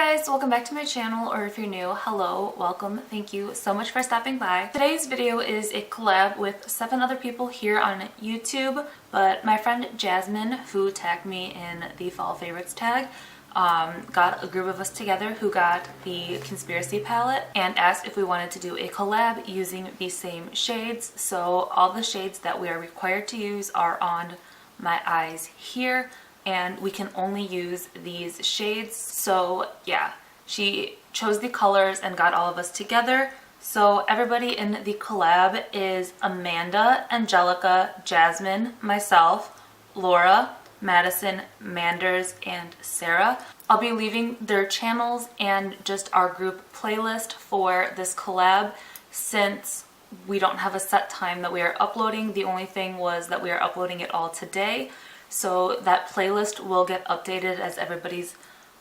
guys, welcome back to my channel, or if you're new, hello, welcome, thank you so much for stopping by. Today's video is a collab with 7 other people here on YouTube, but my friend Jasmine, who tagged me in the fall favorites tag, got a group of us together who got the Conspiracy palette and asked if we wanted to do a collab using the same shades. So all the shades that we are required to use are on my eyes here, and we can only use these shades. So yeah, she chose the colors and got all of us together. So everybody in the collab is Amanda, Angelica, Jasmine, myself, Laura, Madison, Manders, and Sarah. I'll be leaving their channels and just our group playlist for this collab since we don't have a set time that we are uploading. The only thing was that we are uploading it all today. So that playlist will get updated as everybody's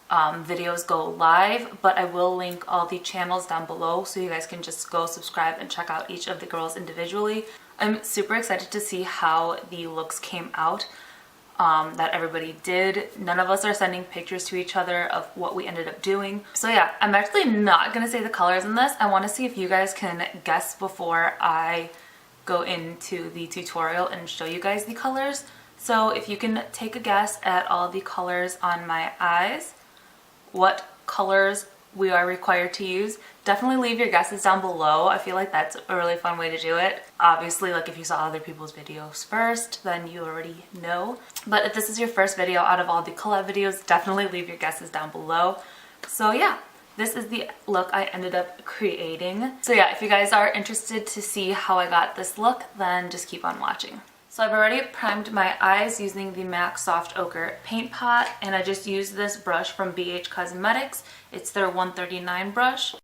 videos go live, but I will link all the channels down below so you guys can just go subscribe and check out each of the girls individually. I'm super excited to see how the looks came out that everybody did. None of us are sending pictures to each other of what we ended up doing. So yeah, I'm actually not gonna say the colors in this. I want to see if you guys can guess before I go into the tutorial and show you guys the colors. So if you can take a guess at all the colors on my eyes, what colors we are required to use, definitely leave your guesses down below. I feel like that's a really fun way to do it. Obviously, like if you saw other people's videos first, then you already know. But if this is your first video out of all the collab videos, definitely leave your guesses down below. So yeah, this is the look I ended up creating. So yeah, if you guys are interested to see how I got this look, then just keep on watching. So I've already primed my eyes using the MAC Soft Ochre paint pot, and I just used this brush from BH Cosmetics. It's their 139 brush.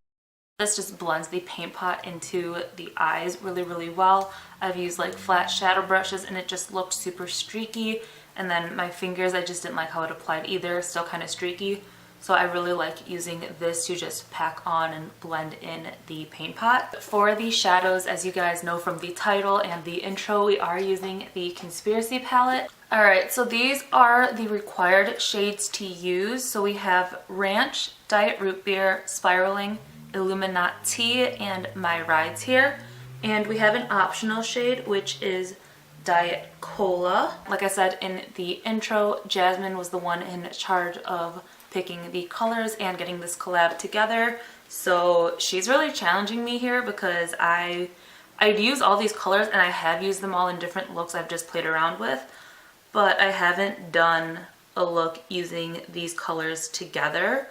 This just blends the paint pot into the eyes really well. I've used like flat shadow brushes and it just looked super streaky, and then my fingers, I just didn't like how it applied either, still kind of streaky. So I really like using this to just pack on and blend in the paint pot. For the shadows, as you guys know from the title and the intro, we are using the Conspiracy palette. Alright, so these are the required shades to use. So we have Ranch, Diet Root Beer, Spiraling, Illuminati, and My Rides here. And we have an optional shade, which is Diet Cola. Like I said in the intro, Jasmine was the one in charge of picking the colors and getting this collab together. So she's really challenging me here because I'd use all these colors, and I have used them all in different looks I've just played around with, but I haven't done a look using these colors together.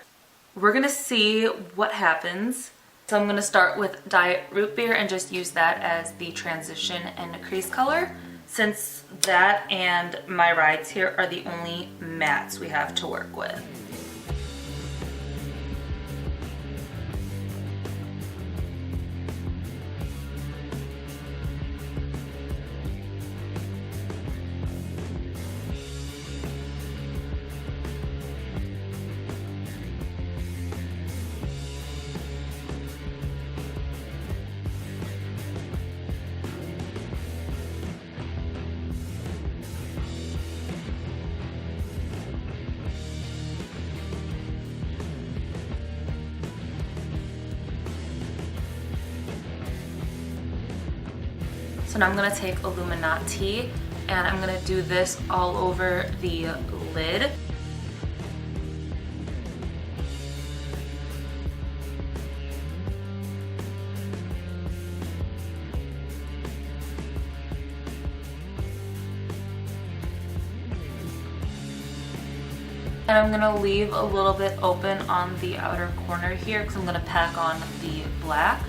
We're gonna see what happens. So I'm gonna start with Diet Root Beer and just use that as the transition and crease color, since that and My Rides here are the only mattes we have to work with. So now I'm going to take Illuminati and I'm going to do this all over the lid. And I'm going to leave a little bit open on the outer corner here because I'm going to pack on the black.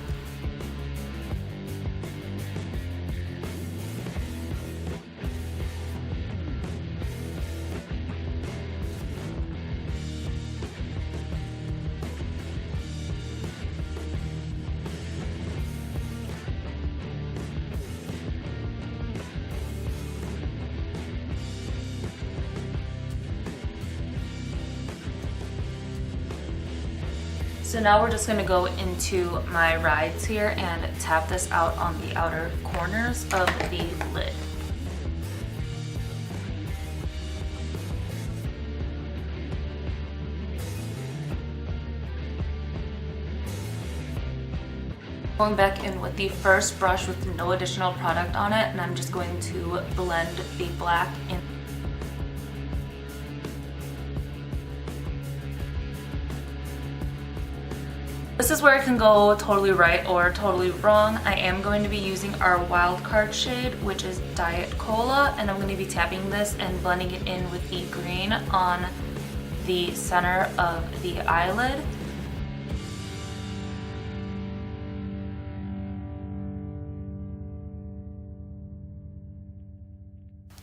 So now we're just going to go into My Rides here and tap this out on the outer corners of the lid. Going back in with the first brush with no additional product on it, and I'm just going to blend the black in. This is where it can go totally right or totally wrong. I am going to be using our wildcard shade, which is Diet Cola, and I'm going to be tapping this and blending it in with the green on the center of the eyelid.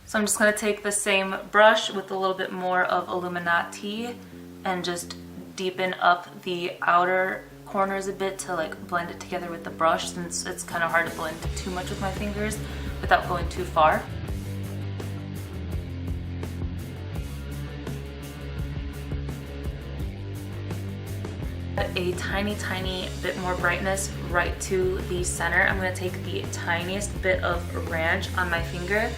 So I'm just going to take the same brush with a little bit more of Illuminati and just deepen up the outer corners a bit to like blend it together with the brush, since it's kind of hard to blend too much with my fingers without going too far. A tiny bit more brightness right to the center. I'm going to take the tiniest bit of ranch on my finger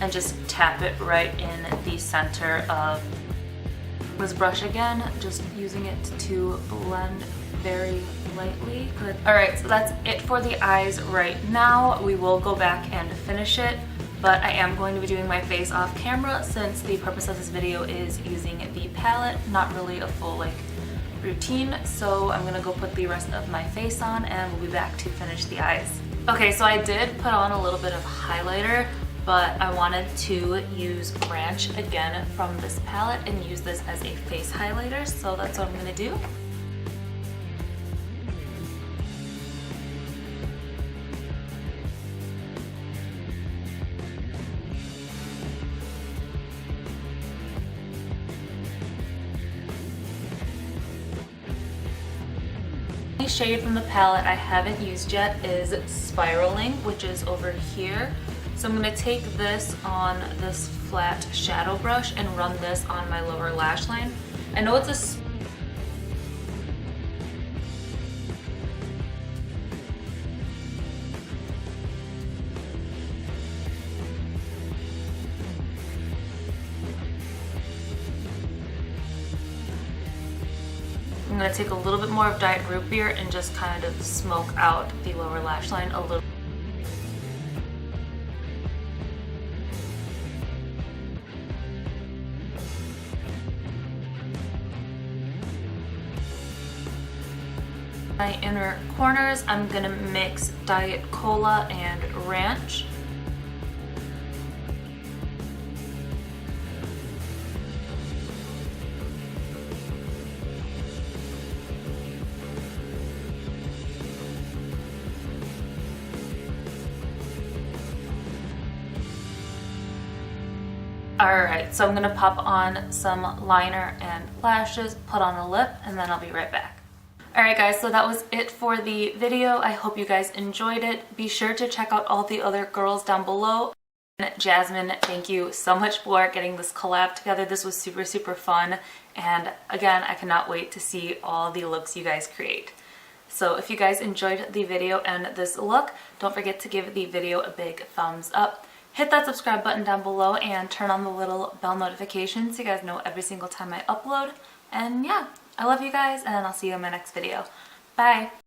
and just tap it right in the center of this brush again, just using it to blend very lightly. Good. Alright, so that's it for the eyes right now. We will go back and finish it, but I am going to be doing my face off camera since the purpose of this video is using the palette, not really a full like routine. So I'm gonna go put the rest of my face on and we'll be back to finish the eyes. Okay, so I did put on a little bit of highlighter, but I wanted to use Ranch again from this palette and use this as a face highlighter, so that's what I'm gonna do. The shade from the palette I haven't used yet is Spiraling, which is over here. So I'm going to take this on this flat shadow brush and run this on my lower lash line. I know it's I'm going to take a little bit more of Diet Root Beer and just kind of smoke out the lower lash line a little. My inner corners, I'm going to mix Diet Cola and Ranch. Alright, so I'm going to pop on some liner and lashes, put on a lip, and then I'll be right back. Alright guys, so that was it for the video. I hope you guys enjoyed it. Be sure to check out all the other girls down below. Jasmine, thank you so much for getting this collab together. This was super fun, and again, I cannot wait to see all the looks you guys create. So if you guys enjoyed the video and this look, don't forget to give the video a big thumbs up. Hit that subscribe button down below and turn on the little bell notification so you guys know every single time I upload. And yeah, I love you guys, and I'll see you in my next video. Bye!